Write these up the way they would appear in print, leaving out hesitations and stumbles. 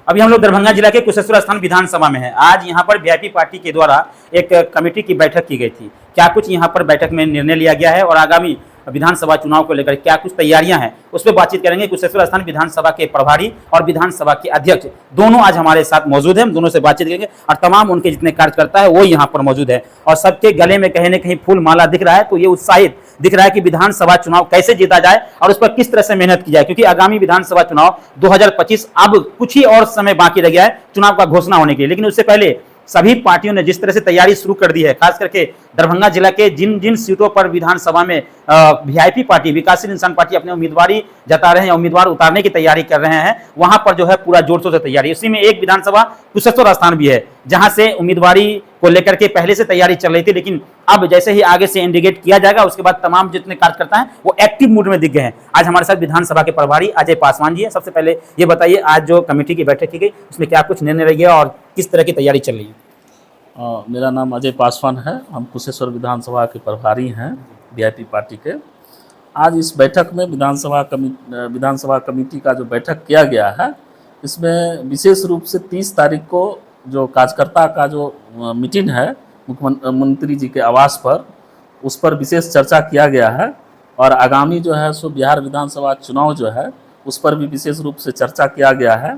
अभी हम लोग दरभंगा जिला के कुशेश्वर स्थान विधानसभा में हैं। आज यहाँ पर वीआईपी पार्टी के द्वारा एक कमेटी की बैठक की गई थी। क्या कुछ यहाँ पर बैठक में निर्णय लिया गया है और आगामी विधानसभा चुनाव को लेकर क्या कुछ तैयारियां हैं, उस पर बातचीत करेंगे। कुशेश्वर स्थान विधानसभा के प्रभारी और विधानसभा के अध्यक्ष दोनों आज हमारे साथ मौजूद हैं। हम दोनों से बातचीत करेंगे और तमाम उनके जितने कार्यकर्ता है वो यहाँ पर मौजूद है और सबके गले में कहीं न कहीं फूल माला दिख रहा है। तो ये उत्साहित दिख रहा है कि विधानसभा चुनाव कैसे जीता जाए और उस पर किस तरह से मेहनत की जाए, क्योंकि आगामी विधानसभा चुनाव 2025 अब कुछ ही और समय बाकी रह गया है चुनाव का घोषणा होने के लिए। लेकिन उससे पहले सभी पार्टियों ने जिस तरह से तैयारी शुरू कर दी है, खास करके दरभंगा जिला के जिन जिन सीटों पर विधानसभा में वीआईपी पार्टी, विकासशील इंसान पार्टी अपने उम्मीदवारी जता रहे हैं, उम्मीदवार उतारने की तैयारी कर रहे हैं, वहां पर जो है पूरा जोर शोर से तैयारी। इसी में एक विधानसभा कुशेश्वर स्थान भी है जहां से उम्मीदवारी को लेकर के पहले से तैयारी चल रही थी, लेकिन अब जैसे ही आगे से इंडिकेट किया जाएगा उसके बाद तमाम जितने कार्यकर्ता हैं वो एक्टिव मूड में दिख गए हैं। आज हमारे साथ विधानसभा के प्रभारी अजय पासवान जी है। सबसे पहले ये बताइए, आज जो कमेटी की बैठक की गई उसमें क्या कुछ निर्णय रह गया और किस तरह की तैयारी चल रही है? मेरा नाम अजय पासवान है। हम कुशेश्वर विधानसभा के प्रभारी हैं वीआईपी पार्टी के। आज इस बैठक में विधानसभा कमेटी का जो बैठक किया गया है, इसमें विशेष रूप से 30 तारीख को जो कार्यकर्ता का जो मीटिंग है मुख्यमंत्री जी के आवास पर, उस पर विशेष चर्चा किया गया है और आगामी जो है सो बिहार विधानसभा चुनाव जो है उस पर भी विशेष रूप से चर्चा किया गया है।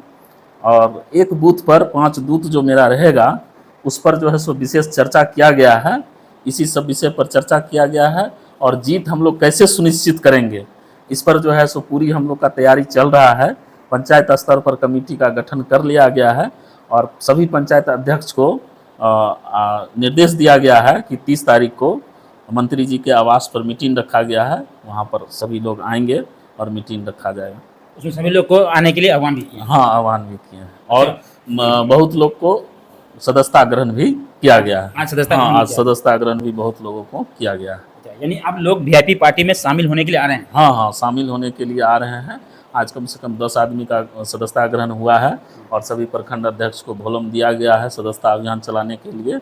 और एक बूथ पर 5 बूथ जो मेरा रहेगा उस पर जो है सो विशेष चर्चा किया गया है। इसी सब विषय पर चर्चा किया गया है और जीत हम लोग कैसे सुनिश्चित करेंगे इस पर जो है सो पूरी हम लोग का तैयारी चल रहा है। पंचायत स्तर पर कमेटी का गठन कर लिया गया है और सभी पंचायत अध्यक्ष को निर्देश दिया गया है कि 30 तारीख को मंत्री जी के आवास पर मीटिंग रखा गया है, वहाँ पर सभी लोग आएंगे और मीटिंग रखा जाएगा। उसमें सभी लोग को आने के लिए आह्वान भी किया? हाँ, आह्वान भी किए हैं और बहुत लोग को सदस्यता ग्रहण भी किया गया है। आज सदस्यता ग्रहण भी बहुत लोगों को किया गया है। यानी अब लोग वीआईपी पार्टी में शामिल होने के लिए आ रहे हैं? हाँ, शामिल होने के लिए आ रहे हैं। आज कम से कम 10 आदमी का सदस्यता ग्रहण हुआ है और सभी प्रखंड अध्यक्ष को भोलम दिया गया है सदस्यता अभियान चलाने के लिए।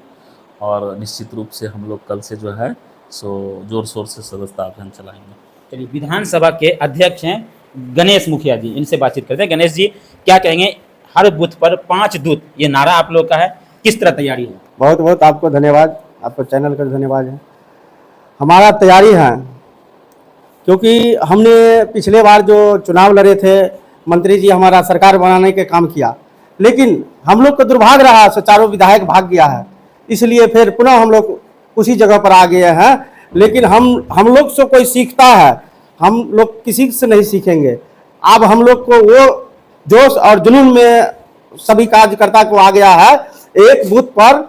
और निश्चित रूप से हम लोग कल से जो है सो जोर शोर से सदस्यता अभियान चलाएंगे। चलिए, विधानसभा के अध्यक्ष हैं गणेश मुखिया जी, इनसे बातचीत करते हैं। गणेश जी, क्या कहेंगे? हर बूथ पर 5 दूत, ये नारा आप लोग का है, किस तरह तैयारी है? बहुत बहुत आपको धन्यवाद, आपको चैनल का धन्यवाद है। हमारा तैयारी है क्योंकि हमने पिछले बार जो चुनाव लड़े थे, मंत्री जी हमारा सरकार बनाने के काम किया, लेकिन हम लोग को दुर्भाग्य रहा, सो चारों विधायक भाग गया है, इसलिए फिर पुनः हम लोग उसी जगह पर आ गए हैं। लेकिन हम लोग से कोई सीखता है, हम लोग किसी से नहीं सीखेंगे। अब हम लोग को वो जोश और जुनून में सभी कार्यकर्ता को आ गया है। एक बूथ पर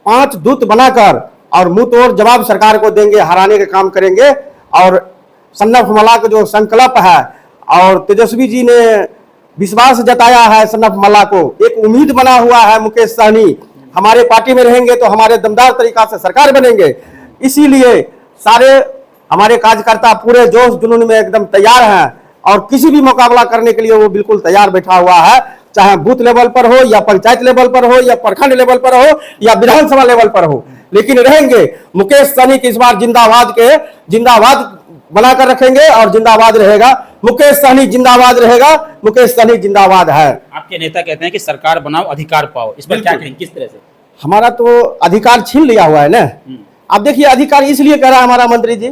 5 दूत बनाकर और मुंह तोड़ जवाब सरकार को देंगे, हराने का काम करेंगे। और सन्नफ मला का जो संकल्प है और तेजस्वी जी ने विश्वास जताया है सन्नफ मला को, एक उम्मीद बना हुआ है मुकेश सहनी, हमारे पार्टी में रहेंगे तो हमारे दमदार तरीका से सरकार बनेंगे। इसीलिए सारे हमारे कार्यकर्ता पूरे जोश जुनून में एकदम तैयार हैं और किसी भी मुकाबला करने के लिए वो बिल्कुल तैयार बैठा हुआ है, चाहे बूथ लेवल पर हो या पंचायत लेवल पर हो या प्रखंड लेवल पर हो या विधानसभा लेवल पर हो, लेकिन रहेंगे। मुकेश सहनी की इस बार जिंदाबाद बनाकर रखेंगे और जिंदाबाद रहेगा। मुकेश सहनी जिंदाबाद रहेगा, मुकेश सहनी जिंदाबाद है। आपके नेता कहते हैं कि सरकार बनाओ अधिकार पाओ, इस पर क्या कहेंगे, किस तरह से? हमारा तो अधिकार छीन लिया हुआ है ना। आप देखिए, अधिकार इसलिए कह रहा है हमारा मंत्री जी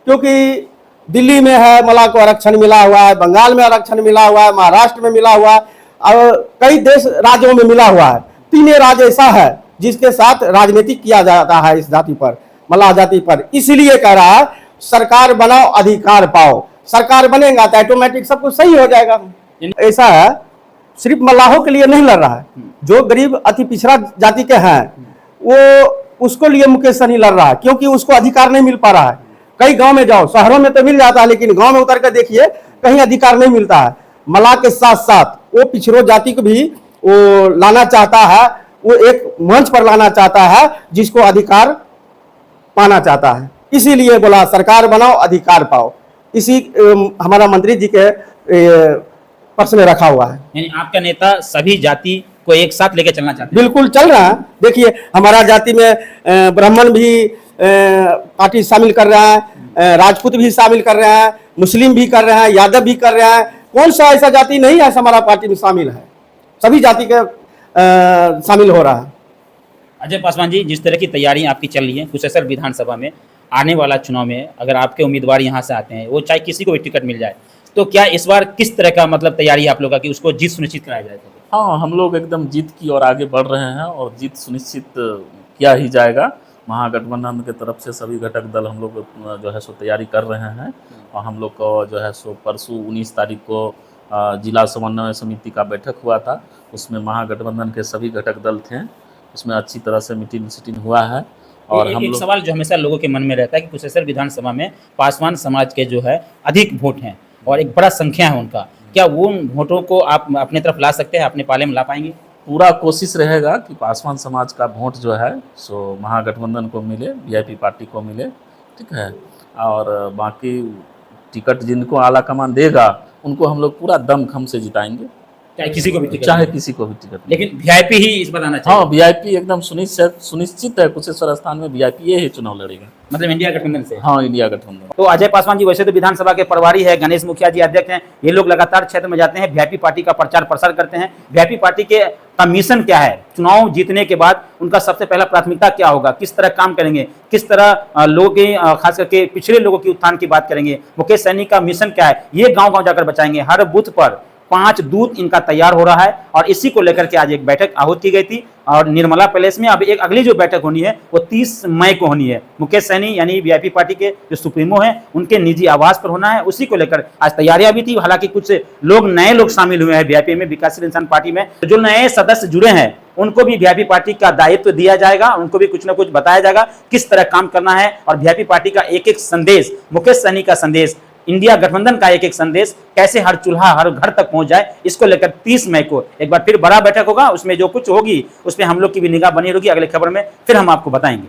क्योंकि दिल्ली में है मला को आरक्षण मिला हुआ है, बंगाल में आरक्षण मिला हुआ है, महाराष्ट्र में मिला हुआ है और कई राज्यों में मिला हुआ है। 3 राज्य ऐसा है जिसके साथ राजनीति किया जाता है इस जाति पर, मल्लाह जाति पर। इसलिए कह रहा है सरकार बनाओ अधिकार पाओ। सरकार बनेगा तो ऑटोमेटिक सब कुछ सही हो जाएगा। ऐसा है, सिर्फ मल्लाहों के लिए नहीं लड़ रहा है, जो गरीब अति पिछड़ा जाति के हैं वो उसको लिए मुकेश सहनी लड़ रहा है क्योंकि उसको अधिकार नहीं मिल पा रहा है। कई गांव में जाओ, शहरों में तो मिल जाता है, लेकिन गांव में उतर कर देखिए कहीं अधिकार नहीं मिलता है। मल्लाह के साथ साथ वो पिछड़ो जाति को भी वो लाना चाहता है, वो एक मंच पर लाना चाहता है जिसको अधिकार पाना चाहता है। इसीलिए बोला सरकार बनाओ अधिकार पाओ। इसी हमारा मंत्री जी के प्रश्न में रखा हुआ है। यानी आपका नेता सभी जाति को एक साथ लेकर चलना चाहते हैं? बिल्कुल चल रहा है। देखिए, हमारा जाति में ब्राह्मण भी पार्टी शामिल कर रहा है, राजपूत भी शामिल कर रहे हैं, मुस्लिम भी कर रहे हैं, यादव भी कर रहे हैं। कौन सा ऐसा जाति नहीं है हमारा पार्टी में शामिल है? सभी जाति के शामिल हो रहा है। अजय पासवान जी, जिस तरह की तैयारी आपकी चल रही है कुशेश्वर विधानसभा में आने वाला चुनाव में, अगर आपके उम्मीदवार यहाँ से आते हैं, वो चाहे किसी को भी टिकट मिल जाए, तो क्या इस बार किस तरह का मतलब तैयारी आप लोग का कि उसको जीत सुनिश्चित कराया जाए? हाँ, हम लोग एकदम जीत की ओर आगे बढ़ रहे हैं और जीत सुनिश्चित किया ही जाएगा। महागठबंधन की तरफ से सभी घटक दल हम लोग जो है सो तैयारी कर रहे हैं और हम लोग को जो है सो परसों 19 तारीख को जिला समन्वय समिति का बैठक हुआ था, उसमें महागठबंधन के सभी घटक दल थे, उसमें अच्छी तरह से मीटिंग हुआ है। और हम एक लोग सवाल जो हमेशा लोगों के मन में रहता है कि कुशेश्वर विधानसभा में पासवान समाज के जो है अधिक वोट हैं और एक बड़ा संख्या है उनका, क्या वो वोटों को आप अपने तरफ ला सकते हैं, अपने पाले में ला पाएंगे? पूरा कोशिश रहेगा कि पासवान समाज का वोट जो है सो महागठबंधन को मिले, वीआईपी पार्टी को मिले, ठीक है। और बाकी टिकट जिनको आला कमान देगा उनको हम लोग पूरा दमखम से जिताएंगे, चाहे किसी को भी टिकट चाहे मिले। किसी को भी टिकट मिले। लेकिन वीआईपी ही इस बार आना चाहिए। हाँ, वीआईपी एकदम सुनिश्चित है, कुशेश्वर स्थान में वीआईपी ही चुनाव लड़ेगा। मतलब इंडिया गठबंधन से। हाँ, इंडिया गठबंधन। तो अजय पासवान जी वैसे तो विधानसभा के प्रभारी है, गणेश मुखिया जी अध्यक्ष हैं, ये लोग लगातार क्षेत्र में जाते हैं, वीआईपी पार्टी का प्रचार प्रसार करते हैं। वीआईपी पार्टी के का मिशन क्या है? चुनाव जीतने के बाद उनका सबसे पहला प्राथमिकता क्या होगा? किस तरह काम करेंगे? किस तरह लोगों के खास करके पिछड़े लोगों की उत्थान की बात करेंगे? मुकेश सैनी का मिशन क्या है? ये गांव गांव जाकर बचाएंगे। हर बूथ पर 5 दूत इनका तैयार हो रहा है और इसी को लेकर के आज एक बैठक आहूत की गई थी और निर्मला पैलेस में अब एक अगली जो बैठक होनी है वो 30 मई को होनी है। मुकेश सैनी यानी वीआईपी पार्टी के जो सुप्रीमो हैं उनके निजी आवास पर होना है, उसी को लेकर आज तैयारियां भी थी। हालांकि कुछ लोग नए लोग शामिल हुए हैं वीआईपी में, विकासशील इंसान पार्टी में। जो नए सदस्य जुड़े हैं उनको भी वीआईपी पार्टी का दायित्व दिया जाएगा, उनको भी कुछ ना कुछ बताया जाएगा किस तरह काम करना है और वीआईपी पार्टी का एक एक संदेश, मुकेश सैनी का संदेश, इंडिया गठबंधन का एक एक संदेश कैसे हर चूल्हा हर घर तक पहुंच जाए, इसको लेकर 30 मई को एक बार फिर बड़ा बैठक होगा। उसमें जो कुछ होगी उस पर हम लोग की भी निगाह बनी रहेगी। अगले खबर में फिर हम आपको बताएंगे।